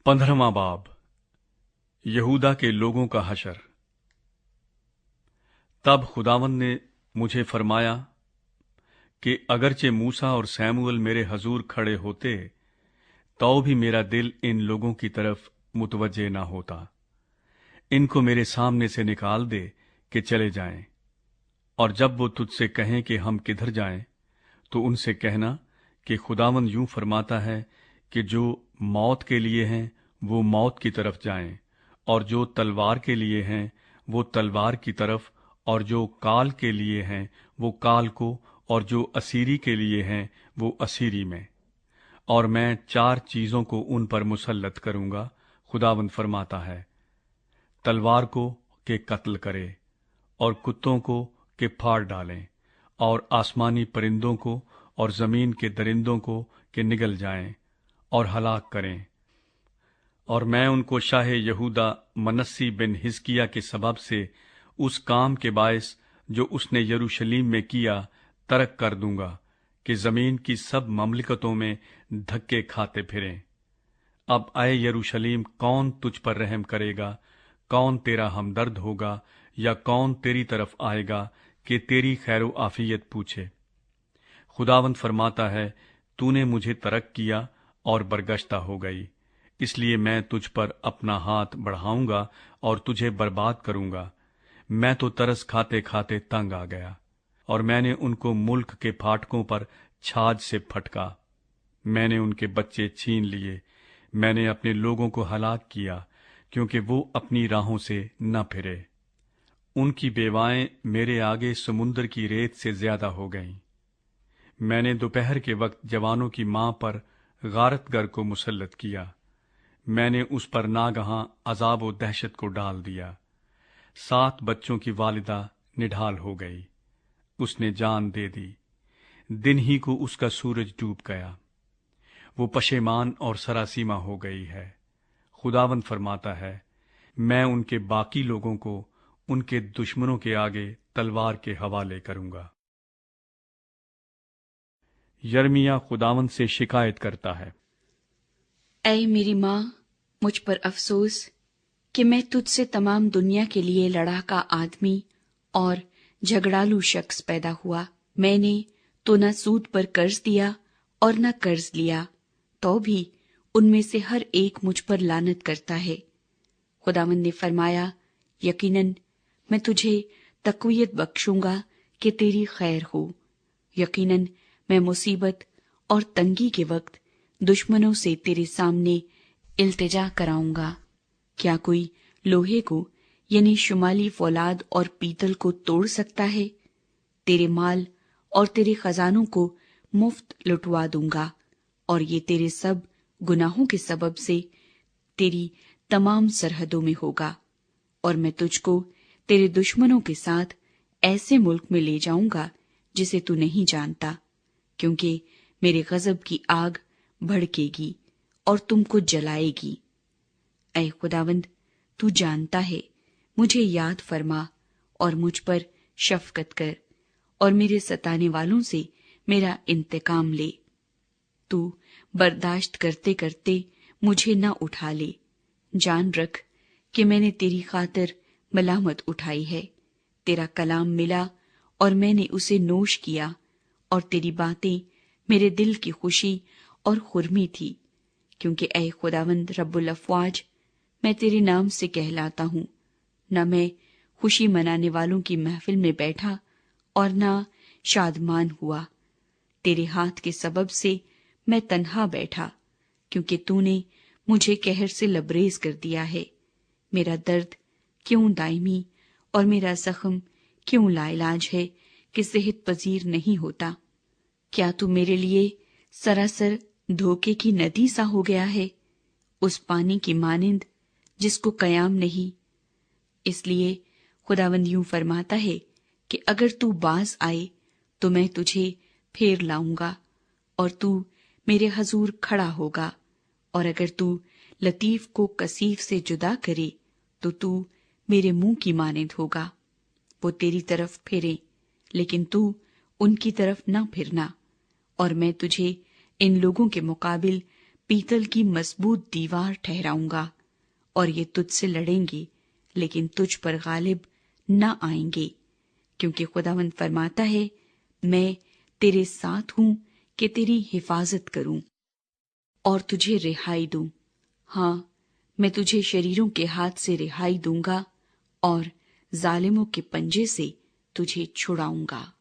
15वां बाब यहूदा के लोगों का हशर। तब खुदावंद ने मुझे फरमाया कि अगरचे मूसा और सैमुअल मेरे हजूर खड़े होते तो भी मेरा दिल इन लोगों की तरफ मुतवज्जे न होता। इनको मेरे सामने से निकाल दे कि चले जाएं, और जब वो तुझसे कहें कि हम किधर जाएं, तो उनसे कहना कि खुदावंद यूं फरमाता है कि जो मौत के लिए हैं वो मौत की तरफ जाएं, और जो तलवार के लिए हैं वो तलवार की तरफ, और जो काल के लिए हैं वो काल को, और जो असीरी के लिए हैं वो असीरी में। और मैं 4 चीजों को उन पर मुसल्लत करूंगा, खुदावंद फरमाता है, तलवार को कि कत्ल करे, और कुत्तों को कि फाड़ डालें, और आसमानी परिंदों को और जमीन के दरिंदों को कि निगल जाएं और हलाक करें। और मैं उनको शाह यहूदा मनस्सी बिन हिजकिय्याह के सबब से उस काम के बायस जो उसने यरूशलेम में किया तर्क कर दूंगा कि जमीन की सब ममलिकतों में धक्के खाते फिरें। अब आए यरूशलेम, कौन तुझ पर रहम करेगा? कौन तेरा हमदर्द होगा? या कौन तेरी तरफ आएगा कि तेरी खैरो आफियत पूछे? खुदावंद फरमाता है, तूने मुझे तरक किया और बरगश्ता हो गई, इसलिए मैं तुझ पर अपना हाथ बढ़ाऊंगा और तुझे बर्बाद करूंगा। मैं तो तरस खाते खाते तंग आ गया, और मैंने उनको मुल्क के फाटकों पर छाछ से फटका। मैंने उनके बच्चे छीन लिए, मैंने अपने लोगों को हलाक किया, क्योंकि वो अपनी राहों से न फिरे। उनकी बेवाएं मेरे आगे समुंदर की रेत से ज्यादा हो गईं। मैंने दोपहर के वक्त जवानों की मां पर गारतगर को मुसल्लत किया। मैंने उस पर नागहां अजाब व दहशत को डाल दिया। 7 बच्चों की वालिदा निढाल हो गई, उसने जान दे दी। दिन ही को उसका सूरज डूब गया, वो पशेमान और सरासीमा हो गई है। खुदावंद फरमाता है, मैं उनके बाकी लोगों को उनके दुश्मनों के आगे तलवार के हवाले करूंगा। यर्मिया खुदावंद से शिकायत करता है। ऐ मेरी माँ, मुझ पर अफसोस कि मैं तुझसे तमाम दुनिया के लिए लड़ाका आदमी और झगड़ालू शख्स पैदा हुआ। मैंने तो न सूद पर कर्ज दिया और न कर्ज लिया, तो भी उनमें से हर एक मुझ पर लानत करता है। खुदावंद ने फरमाया, यकीनन मैं तुझे तक़वियत बख्शूंगा कि तेरी खैर हो। यकीनन मैं मुसीबत और तंगी के वक्त दुश्मनों से तेरे सामने इल्तिजा कराऊंगा। क्या कोई लोहे को यानी शुमाली फौलाद और पीतल को तोड़ सकता है? तेरे माल और तेरे खजानों को मुफ्त लुटवा दूंगा, और ये तेरे सब गुनाहों के सबब से तेरी तमाम सरहदों में होगा। और मैं तुझको तेरे दुश्मनों के साथ ऐसे मुल्क में ले जाऊंगा जिसे तू नहीं जानता, क्योंकि मेरे गजब की आग भड़केगी और तुमको जलाएगी। ऐ खुदावंद, तू जानता है, मुझे याद फरमा और मुझ पर शफकत कर, और मेरे सताने वालों से मेरा इंतकाम ले। तू बर्दाश्त करते करते मुझे न उठा ले। जान रख कि मैंने तेरी खातिर मलामत उठाई है। तेरा कलाम मिला और मैंने उसे नोश किया, और तेरी बातें मेरे दिल की खुशी और खुरमी थी। क्योंकि ऐ खुदावंद रब्बुल अफ़वाज, मैं तेरे नाम से कहलाता हूँ। न मैं खुशी मनाने वालों की महफिल में बैठा और न शादमान हुआ। तेरे हाथ के सबब से मैं तन्हा बैठा, क्योंकि तूने मुझे कहर से लबरेज कर दिया है। मेरा दर्द क्यों दायमी और मेरा जख्म क्यों लाइलाज है कि सेहत पजीर नहीं होता? क्या तू मेरे लिए सरासर धोखे की नदी सा हो गया है, उस पानी की मानिंद जिसको कयाम नहीं? इसलिए खुदावंद यूं फरमाता है कि अगर तू बाज आए तो मैं तुझे फेर लाऊंगा, और तू मेरे हजूर खड़ा होगा। और अगर तू लतीफ को कसीफ से जुदा करे तो तू मेरे मुंह की मानिंद होगा। वो तेरी तरफ फिरे, लेकिन तू उनकी तरफ न फिरना, और मैं तुझे इन लोगों के मुकाबिल पीतल की मजबूत दीवार ठहराऊंगा और ये तुझसे लड़ेंगे लेकिन तुझ पर गालिब न आएंगे, क्योंकि खुदावंद फरमाता है, मैं तेरे साथ हूं कि तेरी हिफाजत करूं और तुझे रिहाई दूं। हाँ, मैं तुझे शरीरों के हाथ से रिहाई दूंगा और जालिमों के पंजे से तुझे छुड़ाऊंगा।